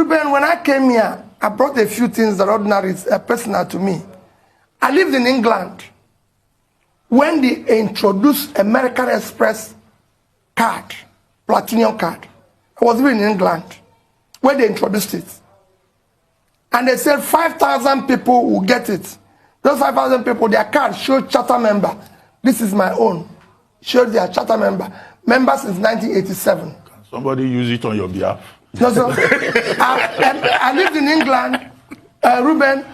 Ruben, when I came here, I brought a few things that ordinary personal to me. I lived in England when they introduced American Express card, platinum card. I was living in England when they introduced it. And they said 5,000 people will get it. Those 5,000 people, their card showed charter member. This is my own. Showed their charter member. Member since 1987. Can somebody use it on your behalf? No, sir. I lived in England, Ruben.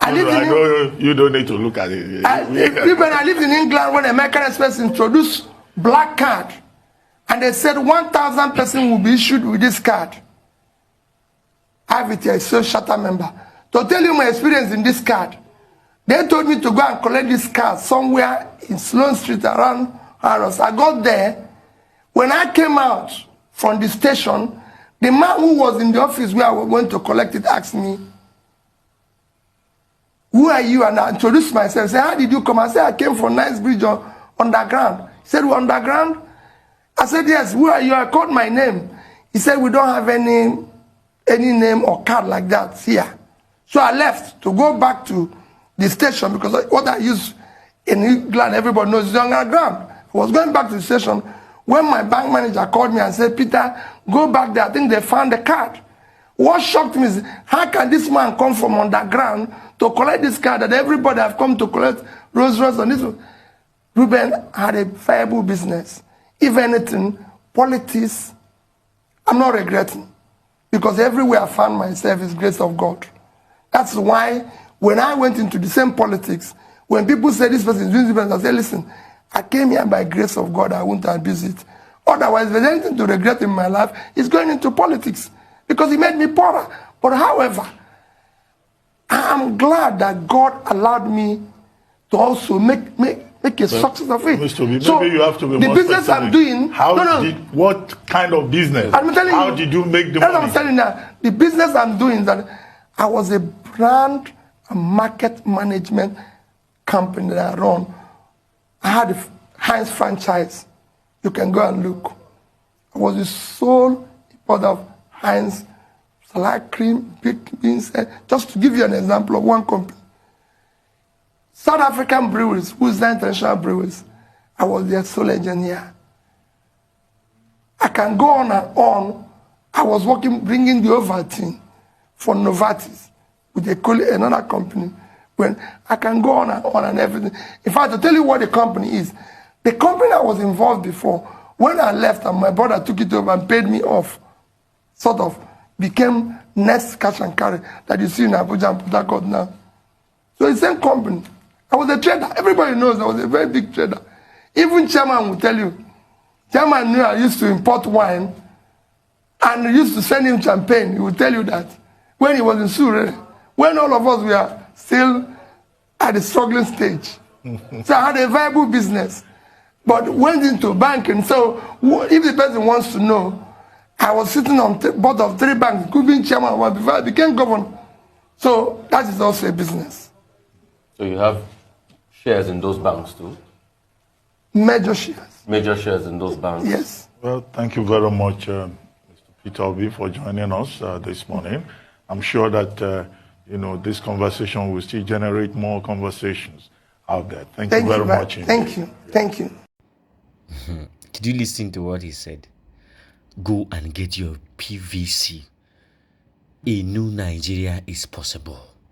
I know you don't need to look at it. Ruben, I lived in England when American Express introduced black card. And they said 1,000 persons will be issued with this card. I have it here, it's a charter member. To tell you my experience in this card, they told me to go and collect this card somewhere in Sloane Street around Harrods. I got there. When I came out from the station, the man who was in the office where I was going to collect it asked me, "Who are you?" And I introduced myself. He said, "How did you come?" I said, "I came from Knightsbridge underground." He said, "We're underground?" I said, "Yes." "Who are you?" I called my name. He said, "We don't have any name or card like that here." So I left to go back to the station because what I use in England, everybody knows is underground. I was going back to the station when my bank manager called me and said, "Peter, go back there. I think they found the card." What shocked me is, how can this man come from underground to collect this card that everybody have come to collect Rolls Royce on this one? Ruben had a viable business. If anything, politics, I'm not regretting. Because everywhere I found myself is grace of God. That's why when I went into the same politics, when people say this person is doing this, I say, listen, I came here by grace of God, I won't abuse it. Otherwise, if there's anything to regret in my life, it's going into politics. Because it made me poorer. But however, I'm glad that God allowed me to also make a success of it. Mr. Obi, so maybe you have to be the more business specific. I'm doing, what kind of business? I'm telling How you, did you make the that's money? what I'm telling you now. The business I'm doing is that I was a brand and market management company that I run. I had a Heinz franchise. You can go and look. I was the sole importer of Heinz salad cream, baked beans. Just to give you an example of one company. South African breweries, who's the international breweries, I was their sole engineer. I can go on and on. I was working, bringing the Ovaltine for Novartis with another company. When I can go on and everything. In fact, to tell you what the company is, the company I was involved before, when I left and my brother took it over and paid me off, sort of became Next Cash and Carry that you see in Abuja and Port Harcourt now. So it's the same company. I was a trader. Everybody knows I was a very big trader. Even chairman will tell you. Chairman knew I used to import wine and used to send him champagne. He will tell you that when he was in Surrey, when all of us were still at the struggling stage. So I had a viable business, but went into banking. So if the person wants to know, I was sitting on the board of 3 banks, could be chairman of one before I became governor. So that is also a business. So you have shares in those banks too? Major shares. Major shares in those banks? Yes. Well, thank you very much, Mr. Peter Obi, for joining us this morning. I'm sure that this conversation will still generate more conversations out there. Thank you very much. Thank you. Thank you. Did you listen to what he said? Go and get your PVC. A new Nigeria is possible.